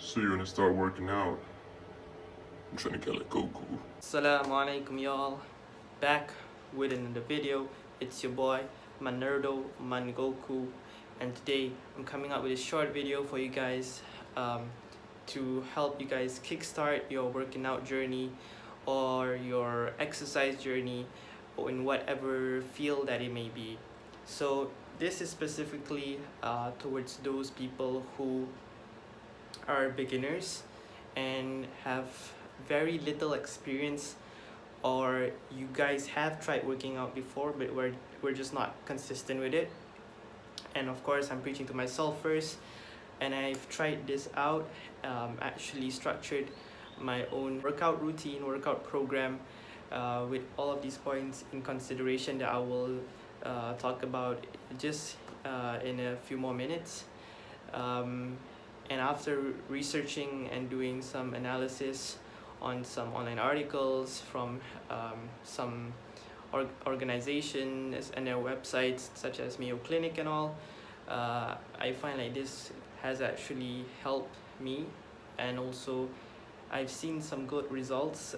So you're gonna start working out. I'm trying to get like Goku. Salam alaikum y'all, back with another video. It's your boy Manerdo Mangoku, and today I'm coming out with a short video for you guys to help you guys kickstart your working out journey or your exercise journey or in whatever field that it may be. So this is specifically towards those people who are beginners and have very little experience, or you guys have tried working out before but we're just not consistent with it. And of course I'm preaching to myself first, and I've tried this out, actually structured my own workout routine, workout program, with all of these points in consideration that I will talk about just in a few more minutes. And after researching and doing some analysis on some online articles from some organizations and their websites such as Mayo Clinic and all, I find like this has actually helped me, and also I've seen some good results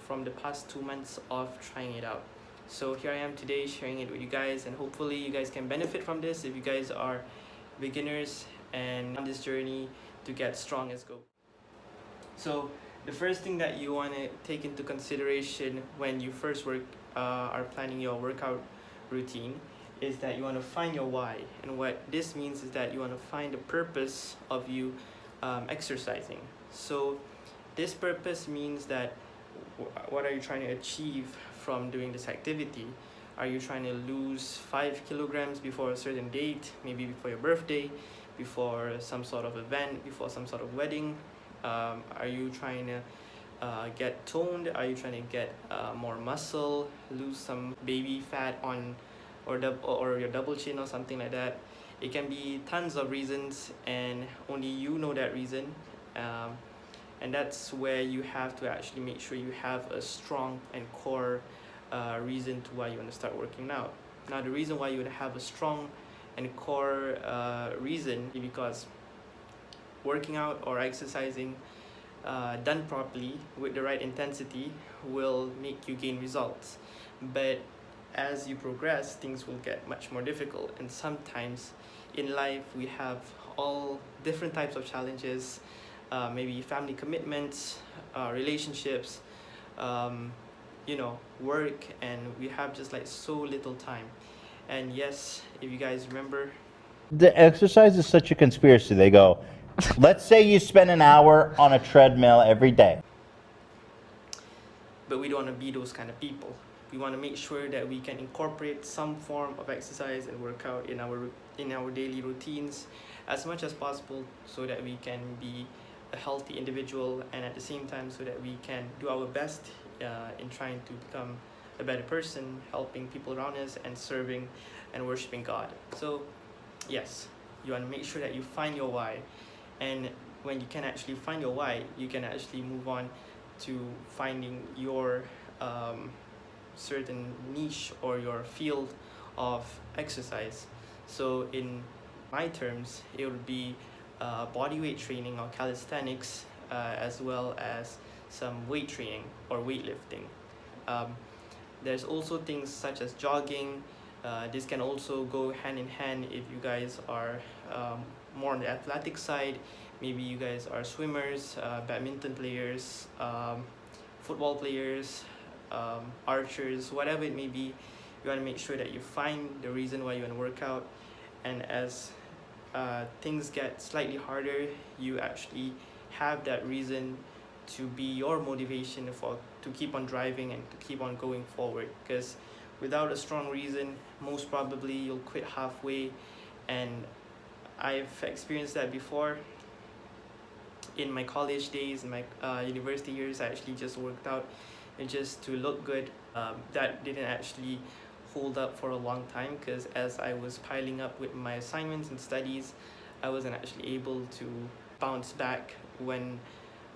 from the past 2 months of trying it out. So here I am today sharing it with you guys, and hopefully you guys can benefit from this if you guys are beginners and on this journey to get strong as go. So the first thing that you want to take into consideration when you first are planning your workout routine is that you want to find your why. And what this means is that you want to find the purpose of you exercising. So this purpose means that what are you trying to achieve from doing this activity? Are you trying to lose 5 kilograms before a certain date, maybe before your birthday, before some sort of event, before some sort of wedding? Are you trying to get toned? Are you trying to get more muscle, lose some baby fat on or your double chin or something like that? It can be tons of reasons, and only you know that reason. And that's where you have to actually make sure you have a strong and core reason to why you want to start working out. Now, the reason why you would have a strong and core reason is because working out or exercising done properly with the right intensity will make you gain results. But as you progress, things will get much more difficult, and sometimes in life we have all different types of challenges, maybe family commitments, relationships, work, and we have just like so little time. And yes, if you guys remember, The exercise is such a conspiracy. They go, let's say you spend an hour on a treadmill every day. but we don't want to be those kind of people. We want to make sure that we can incorporate some form of exercise and workout in our daily routines as much as possible, so that we can be a healthy individual, and at the same time so that we can do our best in trying to become a better person, helping people around us, and serving and worshiping God. So yes, you want to make sure that you find your why, and when you can actually find your why, you can actually move on to finding your certain niche or your field of exercise. So in my terms, it would be body weight training or calisthenics, as well as some weight training or weightlifting. There's also things such as jogging. This can also go hand in hand if you guys are more on the athletic side. Maybe you guys are swimmers, badminton players, football players, archers, whatever it may be. You want to make sure that you find the reason why you want to work out, and as things get slightly harder, you actually have that reason to be your motivation to keep on driving and to keep on going forward. Because without a strong reason, most probably you'll quit halfway, and I've experienced that before. In my college days, in my university years, I actually just worked out and just to look good. That didn't actually hold up for a long time, because as I was piling up with my assignments and studies, I wasn't actually able to bounce back when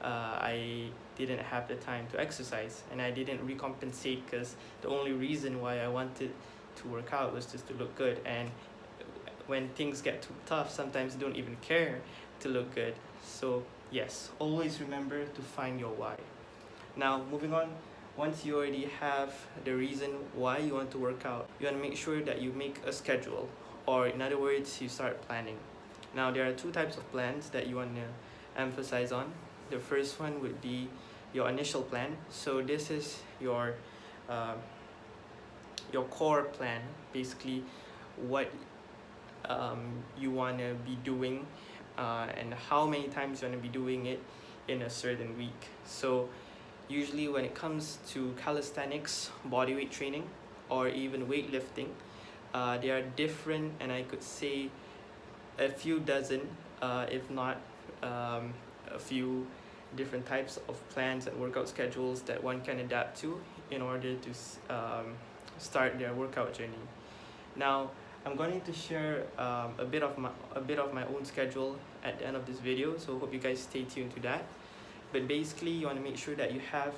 I didn't have the time to exercise, and I didn't recompensate, because the only reason why I wanted to work out was just to look good. And when things get too tough, sometimes you don't even care to look good. So yes, always remember to find your why. Now, moving on, once you already have the reason why you want to work out, you want to make sure that you make a schedule, or in other words, you start planning. Now, there are two types of plans that you want to emphasize on. The first one would be your initial plan. So this is uh, your core plan, basically what you want to be doing and how many times you want to be doing it in a certain week. So usually when it comes to calisthenics, bodyweight training, or even weightlifting, they are different, and I could say a few dozen, if not a few different types of plans and workout schedules that one can adapt to in order to start their workout journey. Now, I'm going to share a bit of my own schedule at the end of this video, so hope you guys stay tuned to that. But basically, you want to make sure that you have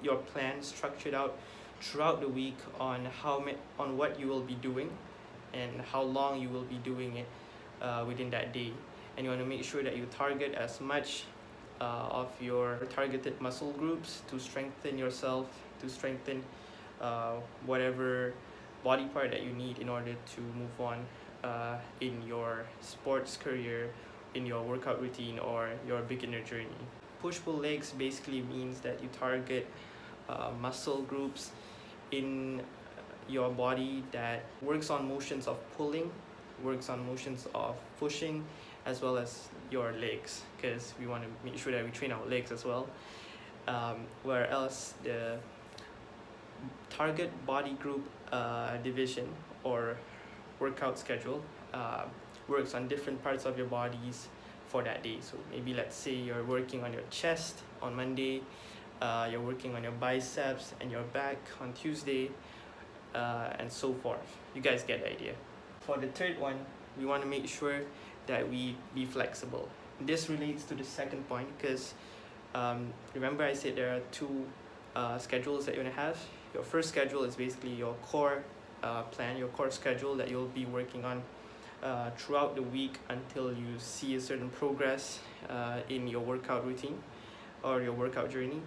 your plan structured out throughout the week on on what you will be doing and how long you will be doing it within that day. And you want to make sure that you target as much of your targeted muscle groups to strengthen yourself, to strengthen whatever body part that you need in order to move on in your sports career, in your workout routine, or your beginner journey. Push-pull legs basically means that you target muscle groups in your body that works on motions of pulling, works on motions of pushing, as well as your legs, because we want to make sure that we train our legs as well. Where else the target body group division or workout schedule works on different parts of your bodies for that day. So maybe let's say you're working on your chest on Monday, you're working on your biceps and your back on Tuesday, and so forth. You guys get the idea. For the third one, we want to make sure that we be flexible. This relates to the second point because remember I said there are two schedules that you want to have. Your first schedule is basically your core plan, your core schedule that you'll be working on throughout the week until you see a certain progress in your workout routine or your workout journey.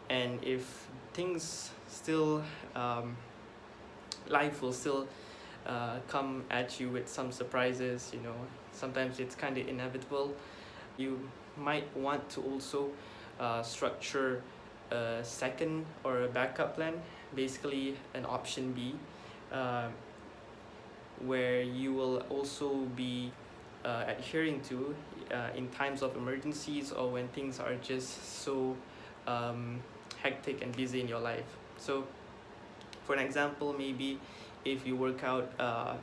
And if things still, life will still come at you with some surprises, you know, sometimes it's kind of inevitable. You might want to also structure a second or a backup plan, basically an option B, where you will also be adhering to in times of emergencies or when things are just so hectic and busy in your life. So for an example, maybe if you work out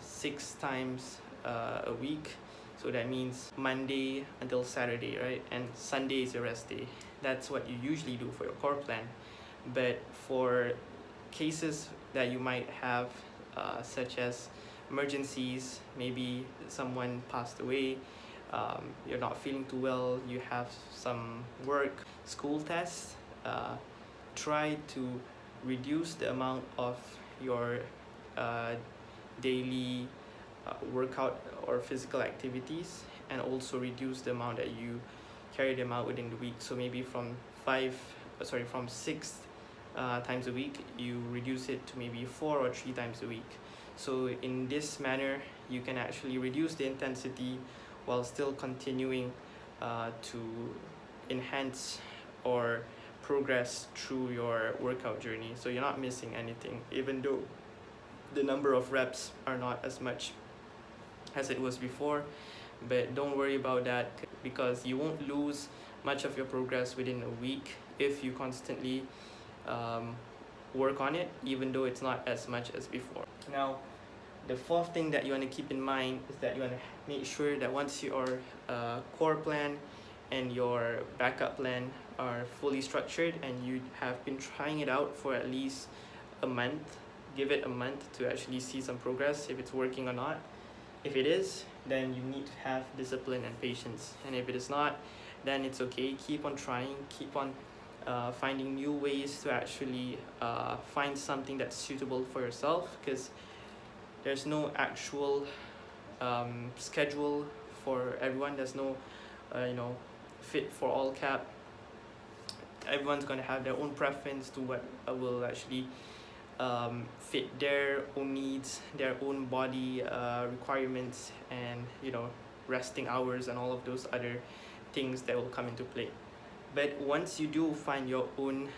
6 times a week, so that means Monday until Saturday, right? And Sunday is your rest day. That's what you usually do for your core plan. But for cases that you might have, such as emergencies, maybe someone passed away, you're not feeling too well, you have some work, school tests, try to reduce the amount of your daily workout or physical activities, and also reduce the amount that you carry them out within the week. So maybe from 6 times a week, you reduce it to maybe 4 or 3 times a week. So in this manner, you can actually reduce the intensity while still continuing to enhance or progress through your workout journey. So you're not missing anything, even though the number of reps are not as much as it was before. But don't worry about that, because you won't lose much of your progress within a week if you constantly work on it, even though it's not as much as before. Now, the fourth thing that you want to keep in mind is that you want to make sure that once your core plan and your backup plan are fully structured and you have been trying it out for at least a month, give it a month to actually see some progress if it's working or not. If it is, then you need to have discipline and patience. And if it is not, then it's okay. Keep on trying, keep on finding new ways to actually find something that's suitable for yourself, because there's no actual schedule for everyone. There's no fit for all cap. Everyone's going to have their own preference to what will actually fit their own needs, their own body requirements, and resting hours and all of those other things that will come into play. But once you do find your own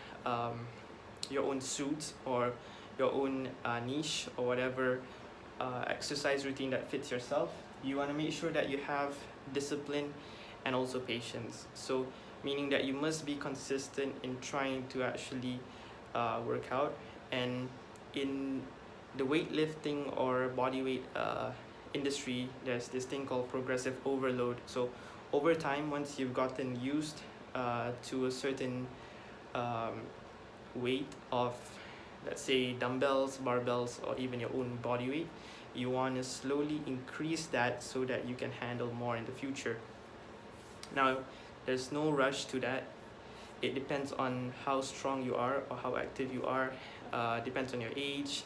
suit or your own niche or whatever exercise routine that fits yourself, you want to make sure that you have discipline and also patience. So meaning that you must be consistent in trying to actually work out. And in the weightlifting or body weight industry, there's this thing called progressive overload. So over time, once you've gotten used to a certain weight of, let's say, dumbbells, barbells, or even your own body weight, you want to slowly increase that so that you can handle more in the future. Now, there's no rush to that. It depends on how strong you are or how active you are. Depends on your age,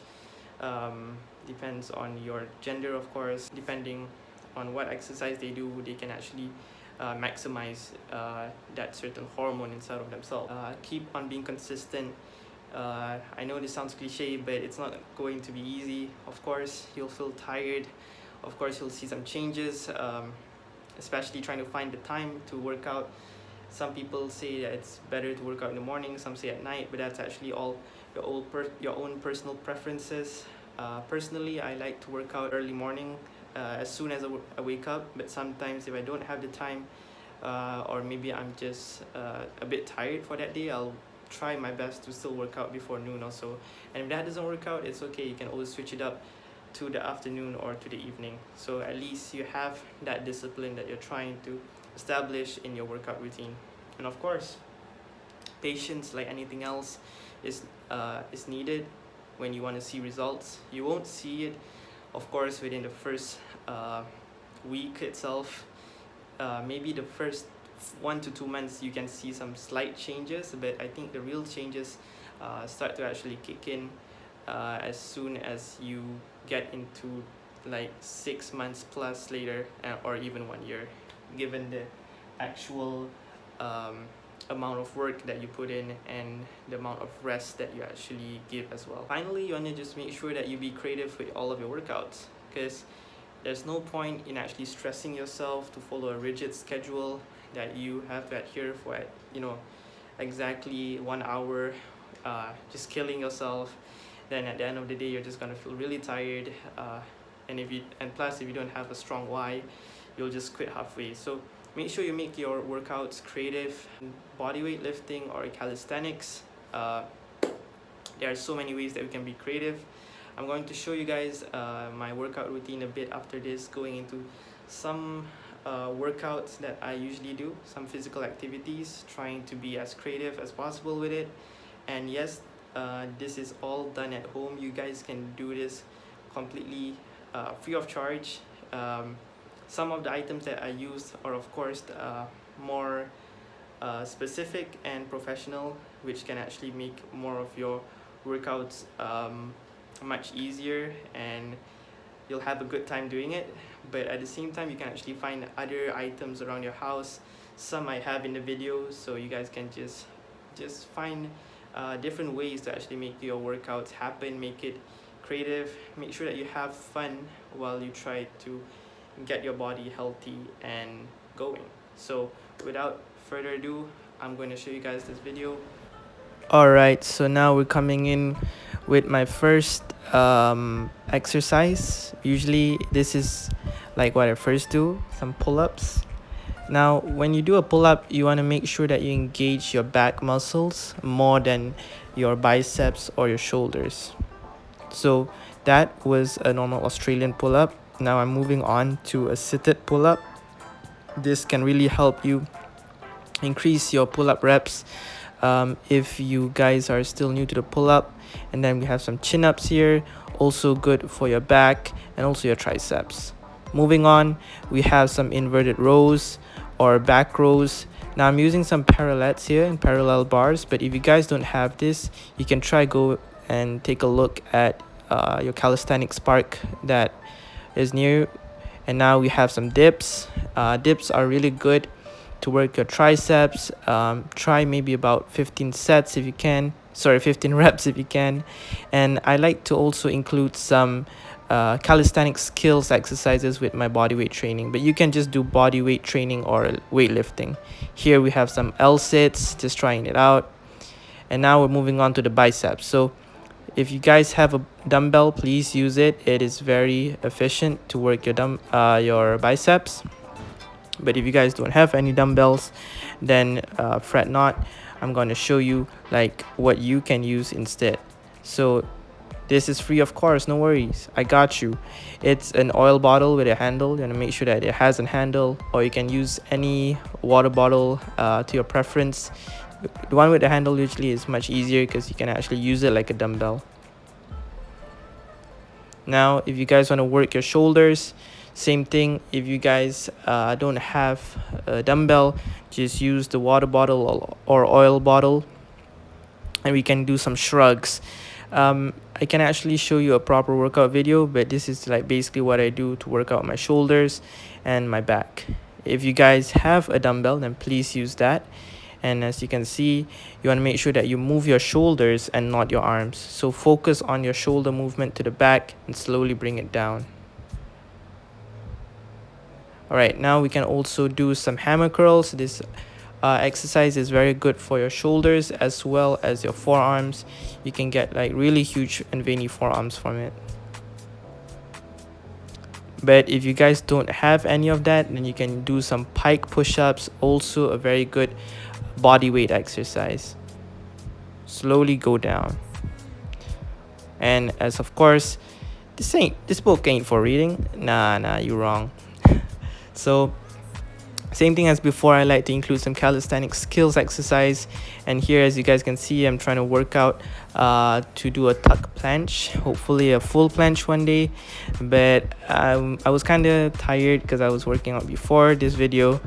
depends on your gender, of course. Depending on what exercise they do, they can actually maximize that certain hormone inside of themselves. Keep on being consistent. I know this sounds cliche, but it's not going to be easy. Of course, you'll feel tired. Of course, you'll see some changes, especially trying to find the time to work out. Some people say that it's better to work out in the morning, some say at night, but that's actually all your own personal preferences. Personally, I like to work out early morning as soon as I wake up, but sometimes if I don't have the time or maybe I'm just a bit tired for that day, I'll try my best to still work out before noon or so. And if that doesn't work out, it's okay. You can always switch it up to the afternoon or to the evening. So at least you have that discipline that you're trying to establish in your workout routine. And of course, patience, like anything else, is needed when you want to see results. You won't see it, of course, within the first week itself. Maybe the first 1 to 2 months you can see some slight changes, but I think the real changes start to actually kick in as soon as you get into like 6 months plus later, or even 1 year, given the actual amount of work that you put in and the amount of rest that you actually give as well. Finally, you want to just make sure that you be creative with all of your workouts, because there's no point in actually stressing yourself to follow a rigid schedule that you have to adhere for exactly 1 hour, just killing yourself. Then at the end of the day, you're just gonna feel really tired, and plus if you don't have a strong why, you'll just quit halfway. So make sure you make your workouts creative. Bodyweight lifting or calisthenics, there are so many ways that we can be creative. I'm going to show you guys my workout routine a bit after this, going into some workouts that I usually do, some physical activities, trying to be as creative as possible with it. And yes, this is all done at home. You guys can do this completely free of charge. Some of the items that I use are, of course, more specific and professional, which can actually make more of your workouts much easier, and you'll have a good time doing it. But at the same time, you can actually find other items around your house. Some I have in the video, so you guys can just find different ways to actually make your workouts happen, make it creative, make sure that you have fun while you try to get your body healthy and going. So without further ado, I'm going to show you guys this video. Alright, so now we're coming in with my first exercise. Usually this is like what I first do, some pull-ups. Now when you do a pull-up, you want to make sure that you engage your back muscles more than your biceps or your shoulders. So that was a normal Australian pull-up. Now I'm moving on to a seated pull-up. This can really help you increase your pull-up reps if you guys are still new to the pull-up. And then we have some chin-ups here, also good for your back and also your triceps. Moving on, we have some inverted rows or back rows. Now I'm using some parallettes here and parallel bars, but if you guys don't have this, you can go and take a look at your calisthenics park that is near. And now we have some dips. Dips are really good to work your triceps. Try maybe about 15 sets if you can. Sorry, 15 reps if you can. And I like to also include some calisthenic skills exercises with my body weight training, but you can just do body weight training or weightlifting. Here we have some L sits, just trying it out. And now we're moving on to the biceps. So if you guys have a dumbbell, please use it. It is very efficient to work your biceps. But if you guys don't have any dumbbells, then fret not. I'm going to show you like what you can use instead. So this is free, of course, no worries, I got you. It's an oil bottle with a handle. You want to make sure that it has a handle, or you can use any water bottle to your preference. The one with the handle usually is much easier because you can actually use it like a dumbbell. Now if you guys want to work your shoulders, same thing. If you guys don't have a dumbbell, just use the water bottle or oil bottle, and we can do some shrugs. I can actually show you a proper workout video, but this is like basically what I do to work out my shoulders and my back. If you guys have a dumbbell, then please use that. And as you can see, you want to make sure that you move your shoulders and not your arms. So focus on your shoulder movement to the back and slowly bring it down. All right, now we can also do some hammer curls. This exercise is very good for your shoulders as well as your forearms. You can get like really huge and veiny forearms from it. But if you guys don't have any of that, then you can do some pike push-ups, also a very good body weight exercise. Slowly go down. And as of course, this book ain't for reading. Nah, you're wrong. So same thing as before, I like to include some calisthenic skills exercise. And here, as you guys can see, I'm trying to work out to do a tuck planche, hopefully a full planche one day. But I was kind of tired because I was working out before this video,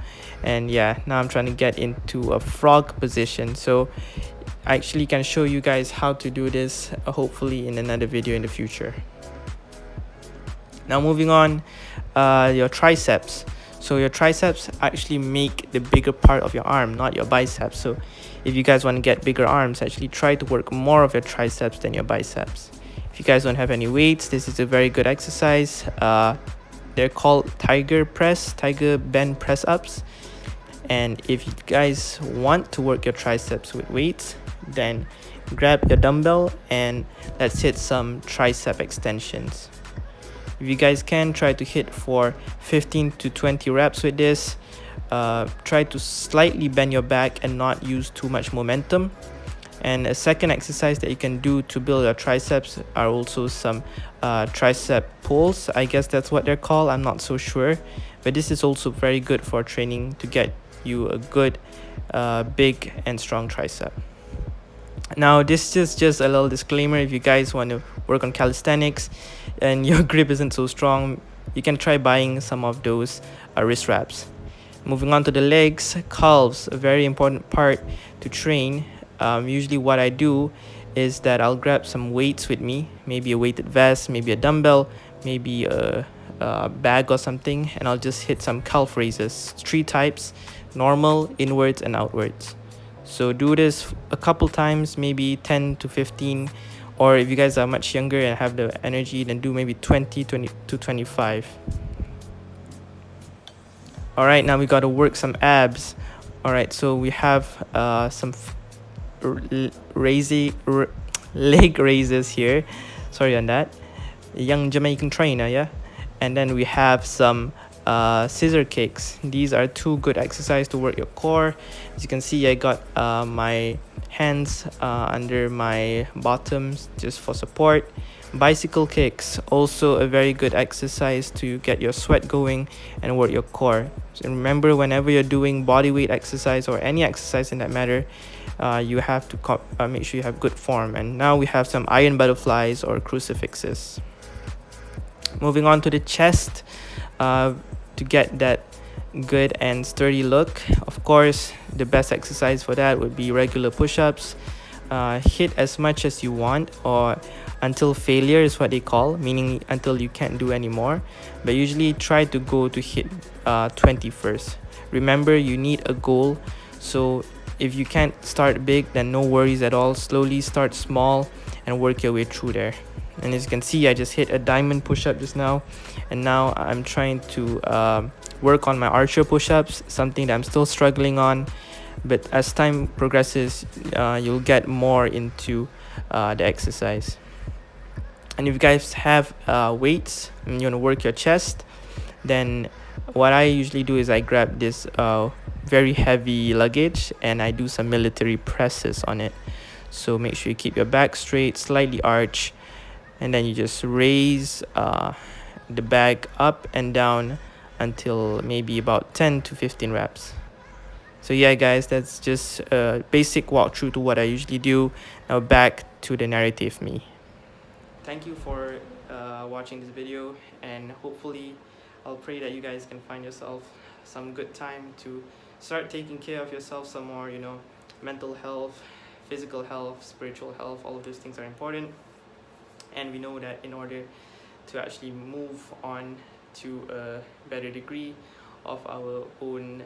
and yeah, now I'm trying to get into a frog position. So I actually can show you guys how to do this hopefully in another video in the future. Now moving on, your triceps. So your triceps actually make the bigger part of your arm, not your biceps. So if you guys want to get bigger arms, actually try to work more of your triceps than your biceps. If you guys don't have any weights, this is a very good exercise. They're called tiger bend press ups. And if you guys want to work your triceps with weights, then grab your dumbbell and let's hit some tricep extensions. If you guys can, try to hit for 15 to 20 reps with this. Try to slightly bend your back and not use too much momentum. And a second exercise that you can do to build your triceps are also some tricep pulls. I guess that's what they're called, I'm not so sure. But this is also very good for training to get you a good big and strong tricep. Now this is just a little disclaimer. If you guys want to work on calisthenics and your grip isn't so strong, you can try buying some of those wrist wraps. Moving on to the legs, calves, a very important part to train. Usually what I do is that I'll grab some weights with me, maybe a weighted vest, maybe a dumbbell, maybe a bag or something, and I'll just hit some calf raises. 3 types: normal, inwards, and outwards. So do this a couple times, maybe 10 to 15, or if you guys are much younger and have the energy, then do maybe 20 to 25. All right, now we got to work some abs. All right, so we have some leg raises here. Sorry on that. Young Jamaican trainer, yeah. And then we have some scissor kicks. These are 2 good exercises to work your core. As you can see, I got my hands under my bottoms just for support. Bicycle kicks, also a very good exercise to get your sweat going and work your core. So remember, whenever you're doing body weight exercise or any exercise in that matter, you have to make sure you have good form. And now we have some iron butterflies or crucifixes. Moving on to the chest, to get that good and sturdy look, of course the best exercise for that would be regular push-ups. Hit as much as you want, or until failure is what they call, meaning until you can't do anymore. But usually try to go to hit 20 first. remember, you need a goal. So if you can't start big, then no worries at all. Slowly start small and work your way through there. And as you can see, I just hit a diamond push-up just now, and now I'm trying to work on my archer push-ups, something that I'm still struggling on. But as time progresses, you'll get more into the exercise. And if you guys have weights and you want to work your chest, then what I usually do is I grab this very heavy luggage and I do some military presses on it. So make sure you keep your back straight, slightly arch, and then you just raise the bag up and down until maybe about 10 to 15 reps. So yeah guys, that's just a basic walkthrough to what I usually do. Now back to the narrative me. Thank you for watching this video, and hopefully I'll pray that you guys can find yourself some good time to start taking care of yourself some more. You know, mental health, physical health, spiritual health, all of those things are important. And we know that in order to actually move on to a better degree of our own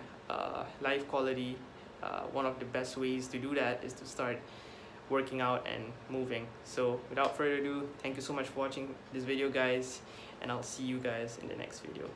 life quality, one of the best ways to do that is to start working out and moving. So without further ado, thank you so much for watching this video guys, and I'll see you guys in the next video.